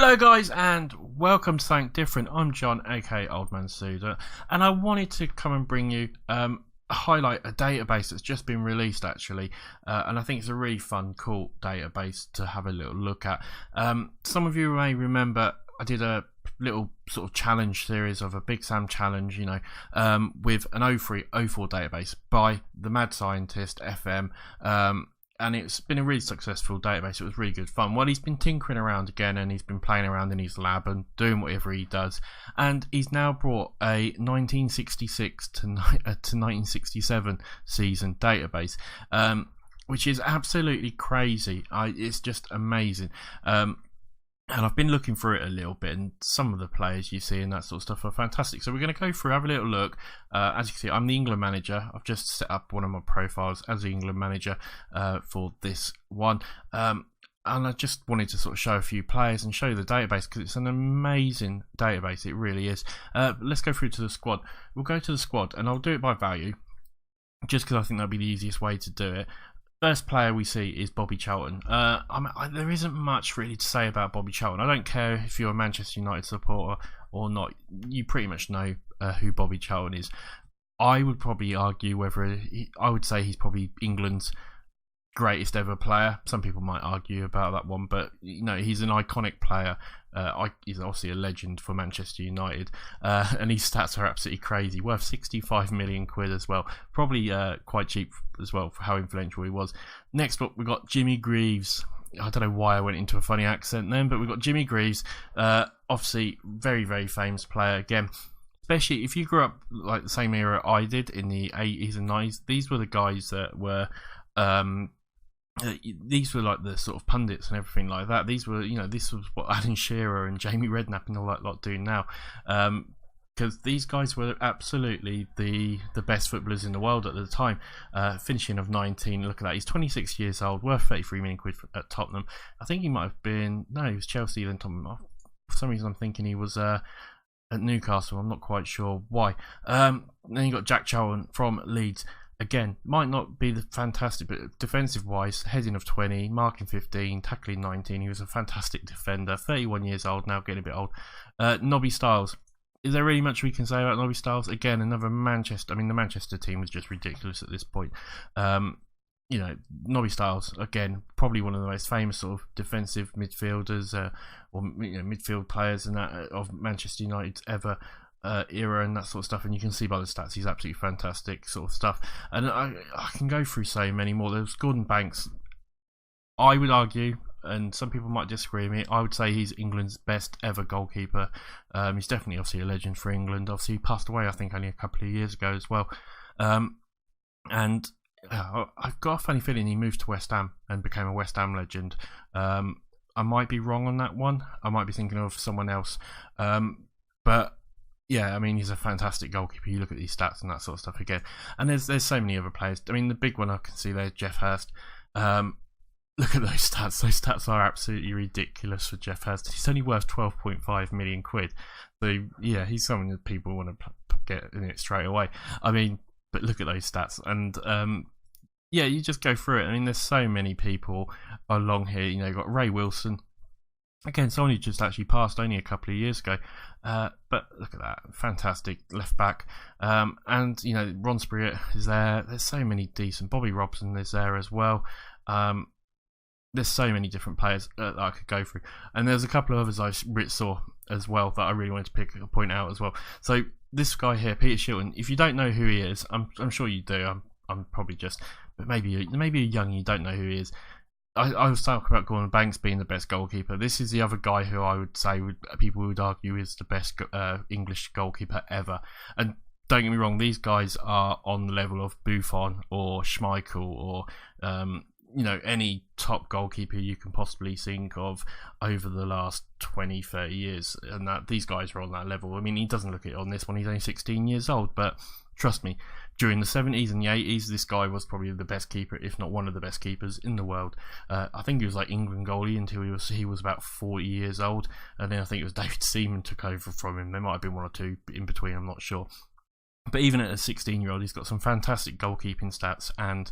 Hello guys and welcome to Something Different. I'm John, aka Old Man Sudor, and I wanted to come and bring you highlight a database that's just been released actually, and I think it's a really fun, cool database to have a little look at. Some of you may remember I did a little sort of challenge series of a Big Sam challenge, with an 0304 database by the mad scientist FM. And it's been a really successful database. It was really good fun. Well, he's been tinkering around again, and he's been playing around in his lab and doing whatever he does. And he's now brought a 1966 to 1967 season database, which is absolutely crazy. It's just amazing. And I've been looking through it a little bit, and some of the players you see and that sort of stuff are fantastic. So we're going to go through, have a little look. As you can see, I'm the England manager. I've just set up one of my profiles as the England manager for this one. And I just wanted to sort of show a few players and show you the database because it's an amazing database. It really is. Let's go through to the squad. We'll go to the squad, and I'll do it by value, just because I think that'll be the easiest way to do it. First player we see is Bobby Charlton. There isn't much really to say about Bobby Charlton. I don't care if you're a Manchester United supporter or not. You pretty much know who Bobby Charlton is. I would probably argue I would say he's probably England's greatest ever player. Some people might argue about that one, but he's an iconic player. He's obviously a legend for Manchester United, and his stats are absolutely crazy. Worth 65 million quid as well. Probably quite cheap as well for how influential he was. Next up, we got Jimmy Greaves. I don't know why I went into a funny accent then, but we've got Jimmy Greaves. Obviously, very, very famous player again. Especially if you grew up like the same era I did in the 80s and 90s. These were the guys that were these were like the sort of pundits and everything like that. These were, this was what Alan Shearer and Jamie Redknapp and all that lot do now. Because these guys were absolutely the best footballers in the world at the time. Finishing of 19, look at that. He's 26 years old, worth 33 million quid at Tottenham. I think he might have been, no, he was Chelsea then Tottenham. For some reason I'm thinking he was at Newcastle. I'm not quite sure why. Then you got Jack Charlton from Leeds. Again, might not be the fantastic, but defensive-wise, heading of 20, marking 15, tackling 19. He was a fantastic defender. 31 years old now, getting a bit old. Nobby Stiles. Is there really much we can say about Nobby Stiles? Again, another Manchester. I mean, the Manchester team was just ridiculous at this point. Nobby Stiles, again, probably one of the most famous sort of defensive midfielders or midfield players and that of Manchester United ever. Era and that sort of stuff, and you can see by the stats he's absolutely fantastic sort of stuff. And I can go through so many more. There's Gordon Banks. I would argue, and some people might disagree with me, I would say he's England's best ever goalkeeper. He's definitely obviously a legend for England. Obviously he passed away I think only a couple of years ago as well. And I've got a funny feeling he moved to West Ham and became a West Ham legend. I might be wrong on that one. I might be thinking of someone else. But yeah, I mean, he's a fantastic goalkeeper. You look at these stats and that sort of stuff again. And there's so many other players. I mean, the big one I can see there is Geoff Hurst. Look at those stats. Those stats are absolutely ridiculous for Geoff Hurst. He's only worth 12.5 million quid. So, yeah, he's someone that people want to get in it straight away. I mean, but look at those stats. And, yeah, you just go through it. I mean, there's so many people along here. You've got Ray Wilson. Again, someone who just actually passed only a couple of years ago. But look at that. Fantastic left back. And, Ron Spriet is there. There's so many decent. Bobby Robson is there as well. There's so many different players that I could go through. And there's a couple of others I saw as well that I really wanted to point out as well. So this guy here, Peter Shilton, if you don't know who he is, I'm sure you do. I'm probably just, but maybe you're young and you don't know who he is. I was talking about Gordon Banks being the best goalkeeper. This is the other guy who I would say people would argue is the best English goalkeeper ever. And don't get me wrong, these guys are on the level of Buffon or Schmeichel or any top goalkeeper you can possibly think of over the last 20, 30 years. And that these guys are on that level. I mean, he doesn't look it on this one. He's only 16 years old, but trust me, during the 70s and the 80s, this guy was probably the best keeper, if not one of the best keepers in the world. I think he was like England goalie until he was about 40 years old, and then I think it was David Seaman took over from him. There might have been one or two in between, I'm not sure. But even at a 16-year-old, he's got some fantastic goalkeeping stats, and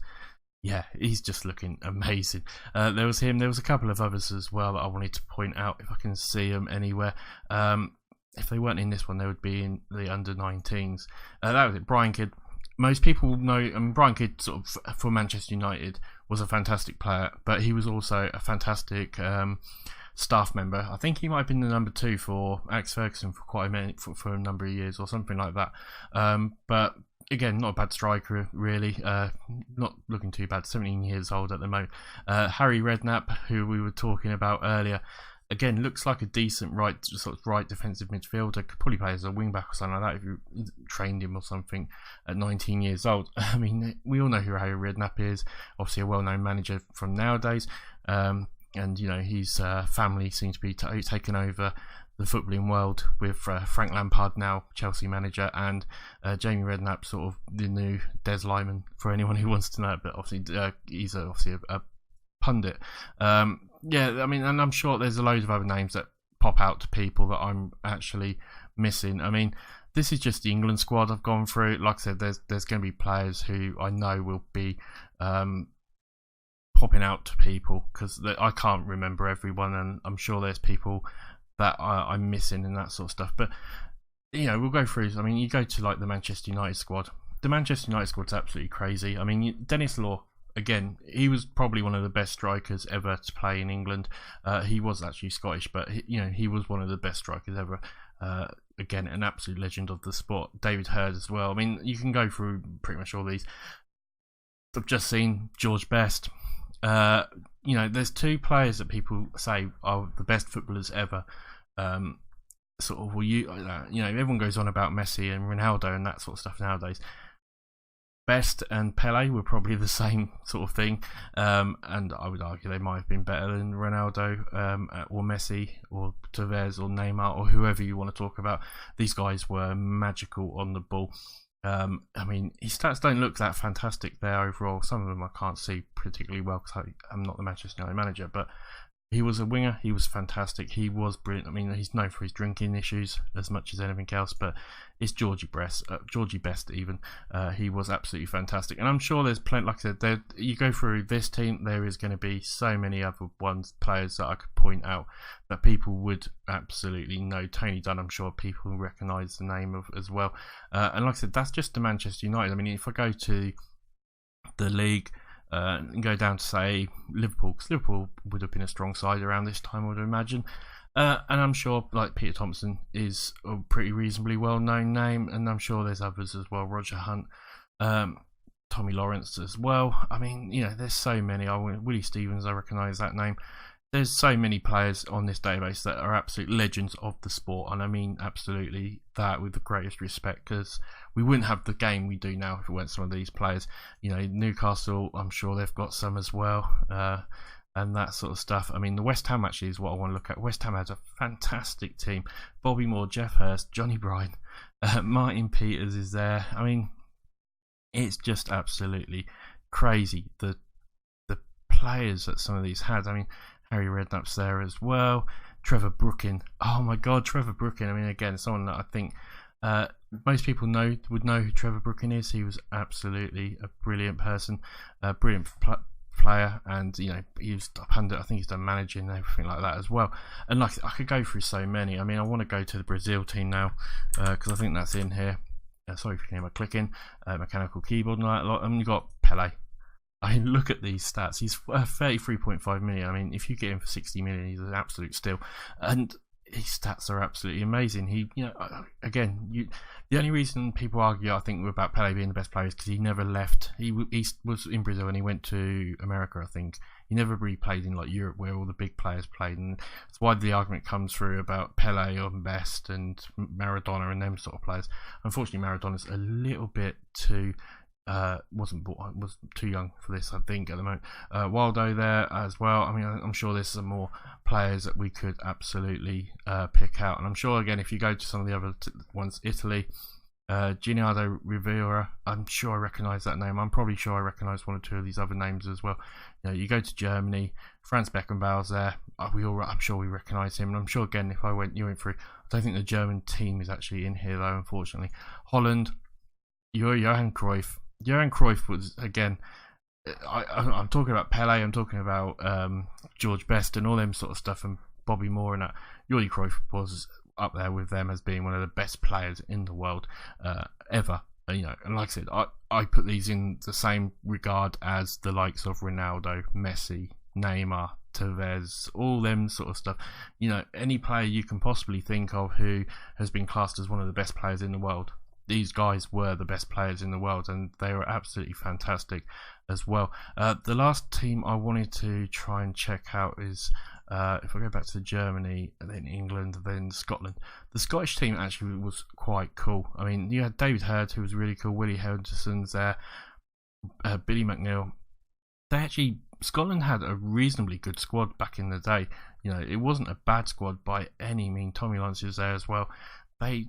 Yeah, he's just looking amazing. There was him. There was a couple of others as well that I wanted to point out if I can see them anywhere. If they weren't in this one, they would be in the under-19s. That was it. Brian Kidd. Most people know. I mean, Brian Kidd, sort of for Manchester United, was a fantastic player, but he was also a fantastic staff member. I think he might have been the number 2 for Alex Ferguson for quite a minute, for a number of years or something like that. But again, not a bad striker, really. Not looking too bad. 17 years old at the moment. Harry Redknapp, who we were talking about earlier, again looks like a decent right defensive midfielder. Could probably play as a wing back or something like that if you trained him or something at 19 years old. I mean, we all know who Harry Redknapp is. Obviously, a well-known manager from nowadays. And you know, his family seems to be taken over the footballing world with Frank Lampard, now Chelsea manager, and Jamie Redknapp, sort of the new Des Lyman for anyone who wants to know it. But obviously, he's obviously a pundit. Yeah, I mean, and I'm sure there's a load of other names that pop out to people that I'm actually missing. I mean, this is just the England squad I've gone through. Like I said, there's going to be players who I know will be popping out to people because I can't remember everyone, and I'm sure there's people that I'm missing and that sort of stuff. But you know, we'll go through. I mean, you go to like the Manchester United squad. The Manchester United squad's absolutely crazy. I mean, Dennis Law, again, he was probably one of the best strikers ever to play in England. He was actually Scottish, but he was one of the best strikers ever. Again, an absolute legend of the sport. David Hurd as well. I mean, you can go through pretty much all these. I've just seen George Best. There's 2 players that people say are the best footballers ever. Everyone goes on about Messi and Ronaldo and that sort of stuff nowadays. Best and Pele were probably the same sort of thing, and I would argue they might have been better than Ronaldo or Messi or Tevez or Neymar or whoever you want to talk about. These guys were magical on the ball. I mean, his stats don't look that fantastic there overall. Some of them I can't see particularly well because I'm not the Manchester United manager, but he was a winger. He was fantastic. He was brilliant. I mean, he's known for his drinking issues as much as anything else, but it's Georgie Best even. He was absolutely fantastic. And I'm sure there's plenty, like I said, you go through this team, there is going to be so many other players that I could point out that people would absolutely know. Tony Dunn, I'm sure people recognise the name of as well. And like I said, that's just the Manchester United. I mean, if I go to the league, and go down to say Liverpool, because Liverpool would have been a strong side around this time, I would imagine. And I'm sure like Peter Thompson is a pretty reasonably well known name, and I'm sure there's others as well. Roger Hunt, Tommy Lawrence as well. I mean, there's so many. Willie Stevens, I recognise that name. There's so many players on this database that are absolute legends of the sport, and I mean absolutely that with the greatest respect, because we wouldn't have the game we do now if it weren't some of these players. Newcastle, I'm sure they've got some as well, and that sort of stuff. I mean, the West Ham actually is what I want to look at. West Ham has a fantastic team. Bobby Moore, Jeff Hurst, Johnny Bryan, Martin Peters is there. I mean, it's just absolutely crazy the players that some of these had. I mean, Harry Redknapp's there as well. Trevor Brooking. Oh my God, Trevor Brooking. I mean, again, someone that I think most people would know who Trevor Brooking is. He was absolutely a brilliant person, a brilliant player, and he was a pundit. I think he's done managing and everything like that as well. And like I could go through so many. I mean, I want to go to the Brazil team now because I think that's in here. Sorry if you can hear my clicking, mechanical keyboard and all that lot. And you've got Pele. I mean, look at these stats. He's 33.5 million. I mean, if you get him for 60 million, he's an absolute steal. And his stats are absolutely amazing. The only reason people argue, I think, about Pele being the best player is because he never left. He was in Brazil and he went to America, I think. He never really played in like Europe where all the big players played, and that's why the argument comes through about Pele or Best and Maradona and them sort of players. Unfortunately, Maradona's a little bit too. Was too young for this, I think, at the moment. Waldo there as well. I mean, I'm sure there's some more players that we could absolutely pick out, and I'm sure again if you go to some of the other ones, Italy, Gennaro Rivera, I'm sure I recognise that name. I'm probably sure I recognise one or two of these other names as well. You go to Germany, Franz Beckenbauer's there. I'm sure we recognise him, and I'm sure again if you went through, I don't think the German team is actually in here though, unfortunately. Holland, Johan Cruyff. Johan Cruyff was, again, I'm talking about Pele, I'm talking about George Best and all them sort of stuff, and Bobby Moore and that. Jordi Cruyff was up there with them as being one of the best players in the world ever. And like I said, I put these in the same regard as the likes of Ronaldo, Messi, Neymar, Tevez, all them sort of stuff. Any player you can possibly think of who has been classed as one of the best players in the world. These guys were the best players in the world, and they were absolutely fantastic as well. The last team I wanted to try and check out is, if I go back to Germany, then England, then Scotland. The Scottish team actually was quite cool. I mean, you had David Hurd, who was really cool, Willie Henderson's there, Billy McNeil. Scotland had a reasonably good squad back in the day. It wasn't a bad squad by any means. Tommy Lawrence was there as well. They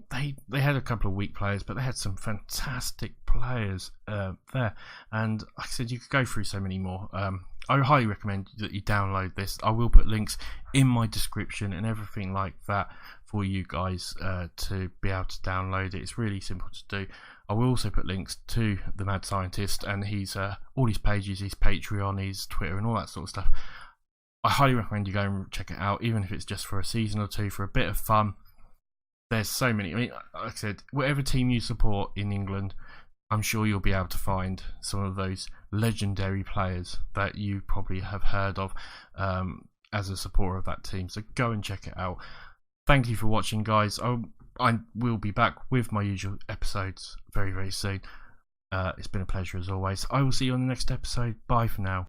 had a couple of weak players, but they had some fantastic players there. And like I said, you could go through so many more. I highly recommend that you download this. I will put links in my description and everything like that for you guys to be able to download it. It's really simple to do. I will also put links to the Mad Scientist and all his pages, his Patreon, his Twitter, and all that sort of stuff. I highly recommend you go and check it out, even if it's just for a season or two, for a bit of fun. There's so many. I mean, like I said, whatever team you support in England, I'm sure you'll be able to find some of those legendary players that you probably have heard of as a supporter of that team. So go and check it out. Thank you for watching, guys. I will be back with my usual episodes very, very soon. It's been a pleasure as always. I will see you on the next episode. Bye for now.